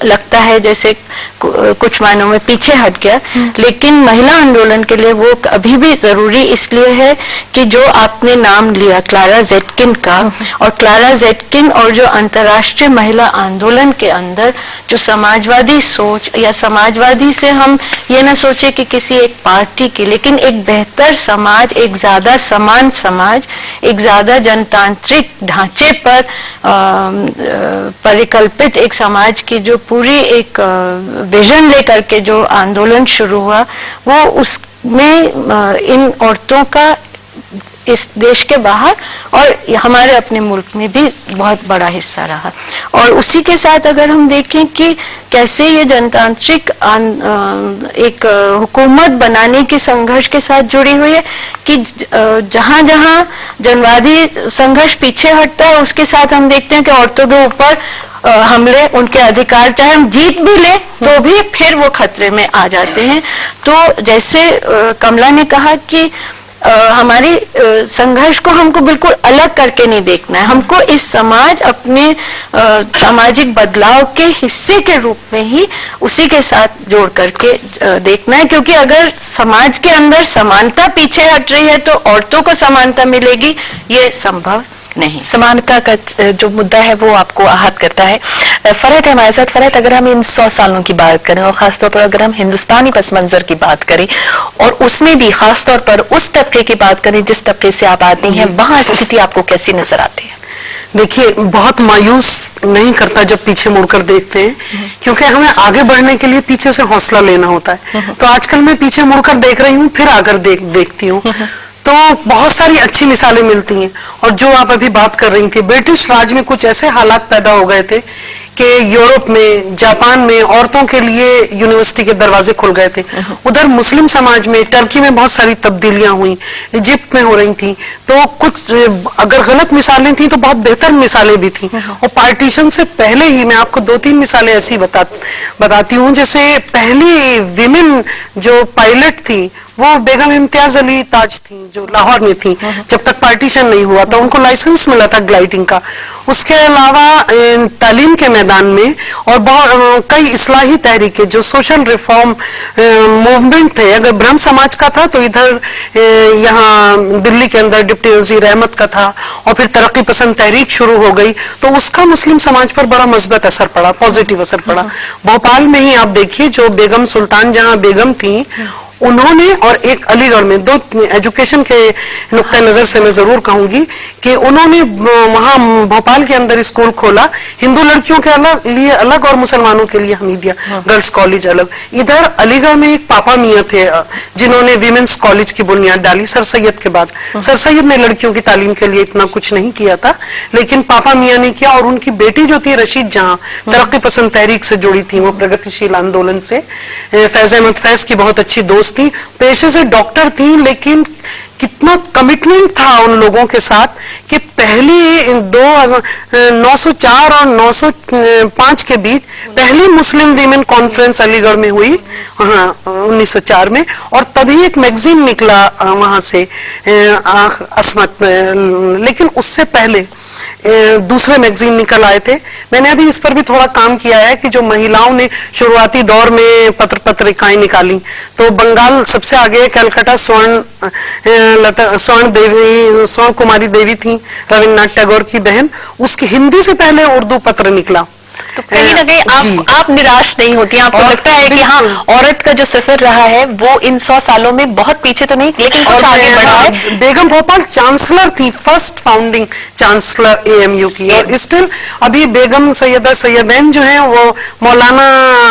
लगता है जैसे कुछ मायनों में पीछे हट गया, लेकिन महिला आंदोलन के लिए वो अभी भी जरूरी इसलिए है कि जो आपने नाम लिया क्लारा ज़ेटकिन का, और क्लारा ज़ेटकिन और जो अंतर्राष्ट्रीय महिला आंदोलन के अंदर जो समाजवादी सोच, या समाजवादी से हम ये ना सोचे कि किसी एक पार्टी की, लेकिन एक बेहतर समाज, एक ज्यादा समान समाज, एक ज्यादा जनतांत्रिक ढांचे पर परिकल्पित एक समाज की जो पूरी एक विजन लेकर के जो आंदोलन शुरू हुआ, वो उसमें इन औरतों का इस देश के बाहर और हमारे अपने मुल्क में भी बहुत बड़ा हिस्सा रहा। और उसी के साथ अगर हम देखें कि कैसे ये जनतांत्रिक एक हुकूमत बनाने के संघर्ष के साथ जुड़ी हुई है, कि जहां जहां जनवादी संघर्ष पीछे हटता है, उसके साथ हम देखते हैं कि औरतों के ऊपर हमले, उनके अधिकार, चाहे हम जीत भी लें तो भी फिर वो खतरे में आ जाते हैं। तो जैसे कमला ने कहा कि हमारी संघर्ष को हमको बिल्कुल अलग करके नहीं देखना है, हमको इस समाज अपने सामाजिक बदलाव के हिस्से के रूप में ही उसी के साथ जोड़ करके देखना है, क्योंकि अगर समाज के अंदर समानता पीछे हट रही है तो औरतों को समानता मिलेगी, ये संभव नहीं। समानता का जो मुद्दा है वो आपको आहत करता है। फरहत है हमारे साथ। फरहत, अगर हम इन 100 सालों की बात करें और खासतौर पर अगर हम हिंदुस्तानी पस मंजर की बात करें, और उसमें भी खासतौर पर उस तबके की बात करें जिस तबके से आप आती हैं, वहाँ स्थिति आपको कैसी नजर आती है? देखिए, बहुत मायूस नहीं करता जब पीछे मुड़कर देखते हैं, क्योंकि हमें आगे बढ़ने के लिए पीछे से हौसला लेना होता है। तो आजकल मैं पीछे मुड़कर देख रही हूँ, फिर आकर देखती हूँ, तो बहुत सारी अच्छी मिसालें मिलती हैं। और जो आप अभी बात कर रही थी, ब्रिटिश राज में कुछ ऐसे हालात पैदा हो गए थे कि यूरोप में, जापान में औरतों के लिए यूनिवर्सिटी के दरवाजे खुल गए थे। उधर मुस्लिम समाज में, टर्की में बहुत सारी तब्दीलियां हुई, इजिप्ट में हो रही थी। तो कुछ अगर गलत मिसालें थी तो बहुत बेहतर मिसालें भी थी। और पार्टीशन से पहले ही मैं आपको 2-3 मिसालें ऐसी बताती हूँ। जैसे पहली विमेन जो पायलट थी वो बेगम इम्तियाज अली ताज थी, जो लाहौर में थी, जब तक पार्टीशन नहीं हुआ था। उनको लाइसेंस मिला था ग्लाइडिंग का। उसके अलावा तालीम के मैदान में और बहुत कई इस्लाही तहरीकें, जो सोशल रिफॉर्म मूवमेंट थे, अगर ब्रह्म समाज का था तो इधर यहाँ दिल्ली के अंदर डिप्टी वजीर अहमद का था, और फिर तरक्की पसंद तहरीक शुरू हो गई, तो उसका मुस्लिम समाज पर बड़ा मुस्बत असर पड़ा, पॉजिटिव असर पड़ा। भोपाल में ही आप देखिए, जो बेगम सुल्तान जहां बेगम थी, उन्होंने, और एक अलीगढ़ में, दो एजुकेशन के नुक्ते नजर से मैं जरूर कहूंगी कि उन्होंने वहां भोपाल के अंदर स्कूल खोला, हिंदू लड़कियों के लिए अलग और मुसलमानों के लिए हमीदिया गर्ल्स कॉलेज अलग। इधर अलीगढ़ में एक पापा मियां थे जिन्होंने विमेंस कॉलेज की बुनियाद डाली सर सैयद के बाद। सर सैयद ने लड़कियों की तालीम के लिए इतना कुछ नहीं किया था, लेकिन पापा मियां ने किया। और उनकी बेटी जो थी रशीद जहां, तरक्की पसंद तहरीक से जुड़ी थी, वो प्रगतिशील आंदोलन से, फैज अहमद फैज की बहुत अच्छी दोस्त थी, पेशे से डॉक्टर थी, लेकिन कितना कमिटमेंट था उन लोगों के साथ कि पहली 904 और 905 के बीच पहली मुस्लिम वीमेन कॉन्फ्रेंस अलीगढ़ में हुई, हाँ 1904 में। और तभी एक मैगजीन निकला वहां से, असमत, लेकिन उससे पहले दूसरे मैगजीन निकल आए थे। मैंने अभी इस पर भी थोड़ा काम किया है कि जो महिलाओं ने शुरुआती दौर में पत्रिकाएं निकाली, तो बंगाल सबसे आगे, कलकत्ता स्वर्ण कुमारी देवी थी, रविन्द्रनाथ टैगोर की बहन, उसकी हिंदी से पहले उर्दू पत्र निकला। तो कहीं ना कहीं आप निराश नहीं होती, आपको लगता है कि हाँ, औरत का जो सफर रहा है वो इन 100 सालों में बहुत पीछे तो नहीं, लेकिन कुछ आगे बढ़ा है। बेगम भोपाल चांसलर थी, फर्स्ट फाउंडिंग चांसलर एएमयू की, और स्टिल अभी बेगम सैयदा सैयदैन जो है वो मौलाना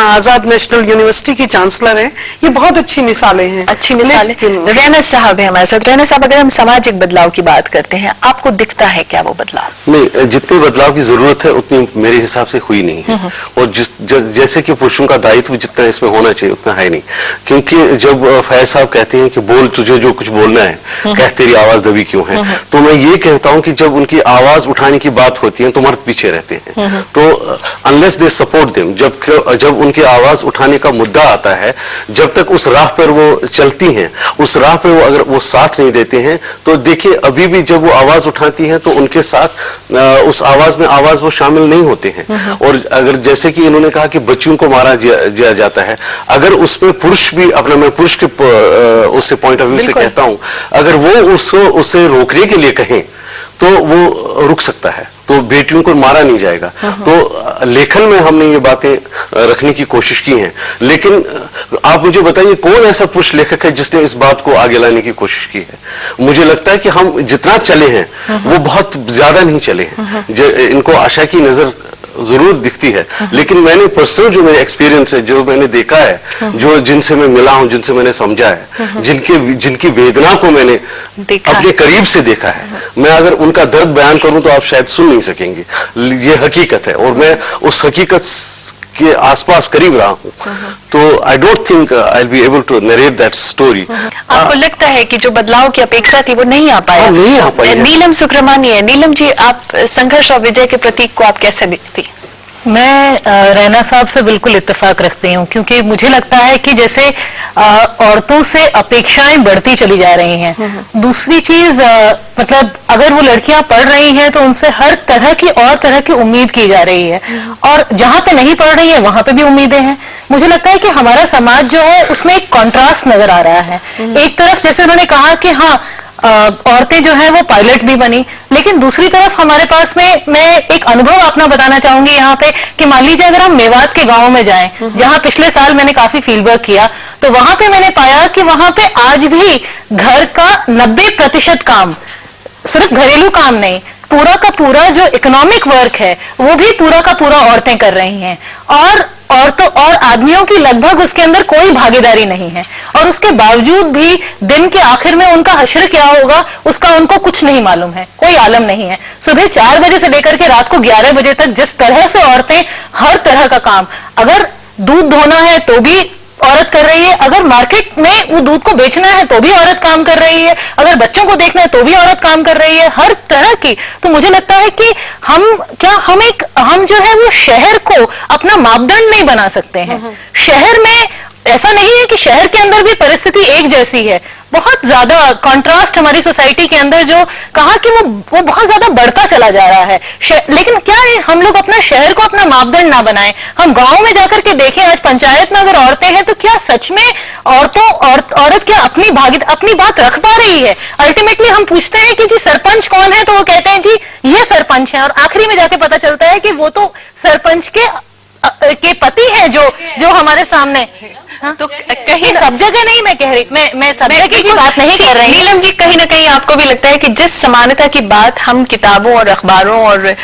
आजाद नेशनल यूनिवर्सिटी की चांसलर है। ये बहुत अच्छी मिसालें हैं, अच्छी मिसालें। रैना साहब है हमारे साथ। रैना साहब, अगर हम सामाजिक बदलाव की बात करते हैं, आपको दिखता है क्या वो बदलाव? नहीं, जितने बदलाव की जरूरत है उतनी मेरे हिसाब से हुई नहीं है। और जैसे कि पुरुषों का दायित्व जितना इसमें होना चाहिए उतना है नहीं। क्योंकि जब फैज साहब कहते हैं कि बोल, तुझे जो कुछ बोलना है, कह तेरी आवाज दबी क्यों है, तो मैं ये कहता हूं कि जब उनकी आवाज उठाने की बात होती है तो मर्द पीछे रहते हैं। तो अनलेस दे सपोर्ट देम, जब उनकी आवाज उठाने का मुद्दा आता है, जब तक उस राह पर वो चलती हैं, उस राह पर वो अगर वो साथ नहीं देते हैं, तो देखिए अभी भी जब वो आवाज उठाती हैं तो उनके साथ उस आवाज में वो शामिल नहीं होते हैं। और अगर जैसे कि इन्होंने कहा कि बच्चियों को मारा जाता है, अगर उसमें पुरुष भी अपना, मैं पुरुष के उससे पॉइंट ऑफ व्यू से कहता हूं, अगर वो उसको उसे रोकने के लिए कहें तो वो रुक सकता है, तो बेटियों को मारा नहीं जाएगा। तो लेखन में हमने ये बातें रखने की कोशिश की हैं, लेकिन आप मुझे बताइए कौन ऐसा पुरुष लेखक है जिसने इस बात को आगे लाने की कोशिश की है? मुझे लगता है कि हम जितना चले हैं वो बहुत ज्यादा नहीं चले हैं। इनको आशा की नजर जरूर दिखती है, लेकिन मैंने पर्सनल जो मेरे एक्सपीरियंस है, जो मैंने देखा है, जो जिनसे मैं मिला हूं, जिनसे मैंने समझा है, जिनकी वेदना को मैंने अपने करीब से देखा है, मैं अगर उनका दर्द बयान करूं तो आप शायद सुन नहीं सकेंगे। ये हकीकत है और मैं उस हकीकत के आसपास करीब रहा हूं, तो I don't think I will be able to narrate that story. आपको लगता है कि जो बदलाव की अपेक्षा थी वो नहीं आ पाया? नहीं आ पाई। नीलम सुब्रमण्य, नीलम जी, आप संघर्ष और विजय के प्रतीक को आप कैसे देखती? मैं रैना साहब से बिल्कुल इत्तेफाक रखती हूँ, क्योंकि मुझे लगता है कि जैसे औरतों से अपेक्षाएं बढ़ती चली जा रही हैं। दूसरी चीज मतलब अगर वो लड़कियां पढ़ रही हैं तो उनसे हर तरह की उम्मीद की जा रही है, और जहां पे नहीं पढ़ रही है वहां पे भी उम्मीदें हैं। मुझे लगता है कि हमारा समाज जो है उसमें एक कॉन्ट्रास्ट नजर आ रहा है। एक तरफ जैसे उन्होंने कहा कि हाँ औरतें जो है वो पायलट भी बनी, लेकिन दूसरी तरफ हमारे पास में, मैं एक अनुभव अपना बताना चाहूंगी यहाँ पे कि मान लीजिए अगर हम मेवात के गांव में जाएं, जहाँ पिछले साल मैंने काफी फील्ड वर्क किया, तो वहां पे मैंने पाया कि वहां पे आज भी घर का 90% काम, सिर्फ घरेलू काम नहीं, पूरा का पूरा जो इकोनॉमिक वर्क है वो भी पूरा का पूरा औरतें कर रही हैं, और औरतों और आदमियों की लगभग उसके अंदर कोई भागीदारी नहीं है। और उसके बावजूद भी दिन के आखिर में उनका हश्र क्या होगा उसका उनको कुछ नहीं मालूम है, कोई आलम नहीं है। सुबह 4 बजे से लेकर के रात को 11 बजे तक जिस तरह से औरतें हर तरह का काम, अगर दूध धोना है तो भी औरत कर रही है, अगर मार्केट में वो दूध को बेचना है तो भी औरत काम कर रही है, अगर बच्चों को देखना है तो भी औरत काम कर रही है, हर तरह की। तो मुझे लगता है कि हम जो है वो शहर को अपना मापदंड नहीं बना सकते हैं। शहर में ऐसा नहीं है कि शहर के अंदर भी परिस्थिति एक जैसी है, बहुत ज्यादा कंट्रास्ट हमारी सोसाइटी के अंदर जो कहा कि वो बहुत ज्यादा बढ़ता चला जा रहा है। लेकिन क्या है, हम लोग अपना शहर को अपना मापदंड ना बनाएं। हम गांव में जाकर के देखें, आज पंचायत में अगर औरतें हैं तो क्या सच में औरत क्या अपनी बात रख पा रही है? अल्टीमेटली हम पूछते हैं कि जी सरपंच कौन है, तो वो कहते हैं जी ये सरपंच है, और आखिरी में जाके पता चलता है कि वो तो सरपंच के पति हैं जो हमारे सामने। तो कहीं सब जगह नहीं, मैं कह रही, मैं सब जगह की बात नहीं कर रही। नीलम जी, कहीं ना कहीं आपको भी लगता है कि जिस समानता की बात हम किताबों और अखबारों और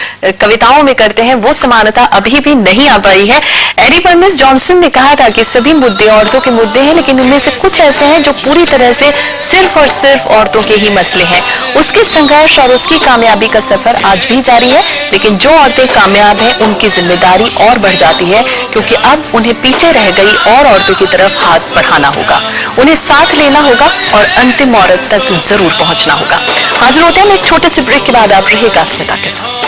कविताओं में करते हैं वो समानता अभी भी नहीं आ पाई है? एडी पर्मिस जॉनसन ने कहा था कि सभी मुद्दे औरतों के मुद्दे हैं, लेकिन उनमें से कुछ ऐसे हैं जो पूरी तरह से सिर्फ और सिर्फ औरतों के ही मसले हैं। उसके संघर्ष और उसकी कामयाबी का सफर आज भी जारी है, लेकिन जो औरतें कामयाब हैं उनकी जिम्मेदारी और बढ़ जाती है, क्योंकि अब उन्हें पीछे रह गई और औरतों की तरफ हाथ बढ़ाना होगा, उन्हें साथ लेना होगा और अंतिम औरत तक जरूर पहुंचना होगा। हाजिर होते हैं हम एक छोटे से ब्रेक के बाद। आप रहिएगा अस्मिता के साथ।